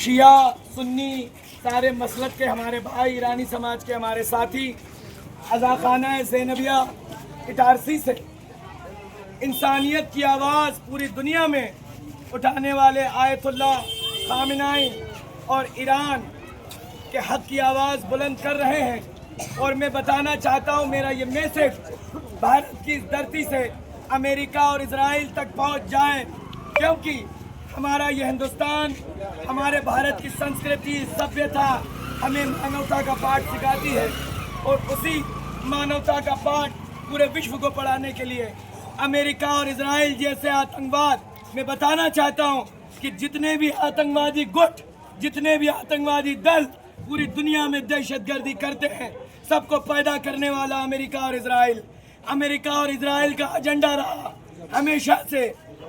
شیعہ سنی سارے مسلک کے ہمارے بھائی، ایرانی سماج کے ہمارے ساتھی، عزاخانہ زینبیہ اٹارسی سے انسانیت کی آواز پوری دنیا میں اٹھانے والے آیت اللہ خامنہئی اور ایران کے حق کی آواز بلند کر رہے ہیں۔ اور میں بتانا چاہتا ہوں، میرا یہ میسج بھارت کی اس دھرتی سے امریکہ اور اسرائیل تک پہنچ جائے، کیونکہ ہمارا یہ ہندوستان، ہمارے بھارت کی سنسکرتی، سبھیتا ہمیں مانوتا کا پاٹھ سکھاتی ہے، اور اسی مانوتا کا پاٹھ پورے وشو کو پڑھانے کے لیے امریکہ اور اسرائیل جیسے آتنکواد، میں بتانا چاہتا ہوں کہ جتنے بھی آتنکوادی گٹ، جتنے بھی آتنکوادی دل پوری دنیا میں دہشت گردی کرتے ہیں، سب کو پیدا کرنے والا امریکہ اور اسرائیل۔ امریکہ اور اسرائیل کا ایجنڈا رہا ہمیشہ سے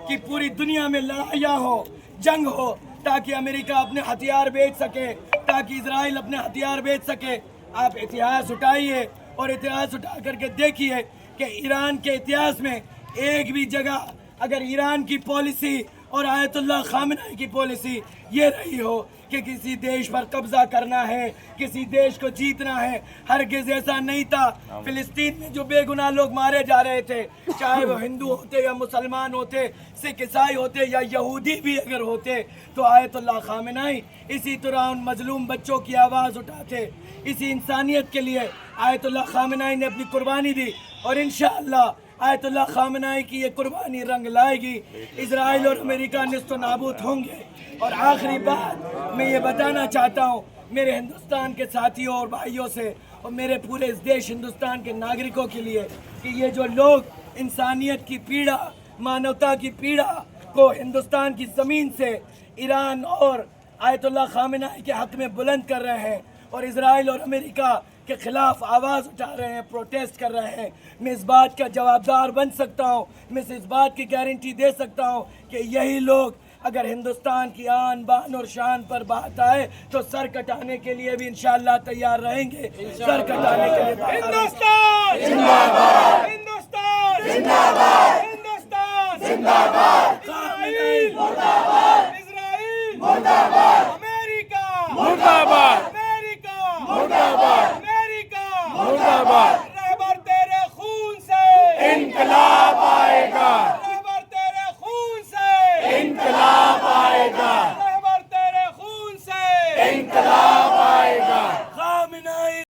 کہ پوری دنیا میں لڑائیاں ہو، جنگ ہو، تاکہ امریکہ اپنے ہتھیار بیچ سکے، تاکہ اسرائیل اپنے ہتھیار بیچ سکے۔ آپ اتہاس اٹھائیے اور اتہاس اٹھا کر کے دیکھیے کہ ایران کے اتہاس میں ایک بھی جگہ اگر ایران کی پالیسی اور آیت اللہ خامنہئی کی پالیسی یہ رہی ہو کہ کسی دیش پر قبضہ کرنا ہے، کسی دیش کو جیتنا ہے، ہرگز ایسا نہیں تھا۔ فلسطین میں جو بے گناہ لوگ مارے جا رہے تھے، چاہے وہ ہندو ہوتے یا مسلمان ہوتے، سکھ عیسائی ہوتے یا یہودی بھی اگر ہوتے، تو آیت اللہ خامنہئی اسی طرح ان مظلوم بچوں کی آواز اٹھاتے، اسی انسانیت کے لیے آیت اللہ خامنہئی نے اپنی قربانی دی، اور انشاءاللہ آیت اللہ خامنہئی کی یہ قربانی رنگ لائے گی، اسرائیل اور امریکہ نست و نابود ہوں گے۔ اور آخری بات میں یہ بتانا چاہتا ہوں میرے ہندوستان کے ساتھیوں اور بھائیوں سے، اور میرے پورے اس دیش ہندوستان کے ناگرکوں کے لیے، کہ یہ جو لوگ انسانیت کی پیڑا، مانوتا کی پیڑا کو ہندوستان کی زمین سے ایران اور آیت اللہ خامنہئی کے حق میں بلند کر رہے ہیں، اور اسرائیل اور امریکہ کے خلاف آواز اٹھا رہے ہیں، پروٹیسٹ کر رہے ہیں، میں اس بات کا جوابدار بن سکتا ہوں، میں اس بات کی گارنٹی دے سکتا ہوں کہ یہی لوگ اگر ہندوستان کی آن بان اور شان پر بات آئے تو سر کٹانے کے لیے بھی انشاءاللہ تیار رہیں گے، سر کٹانے کے لیے۔ ہندوستان! ہندوستان!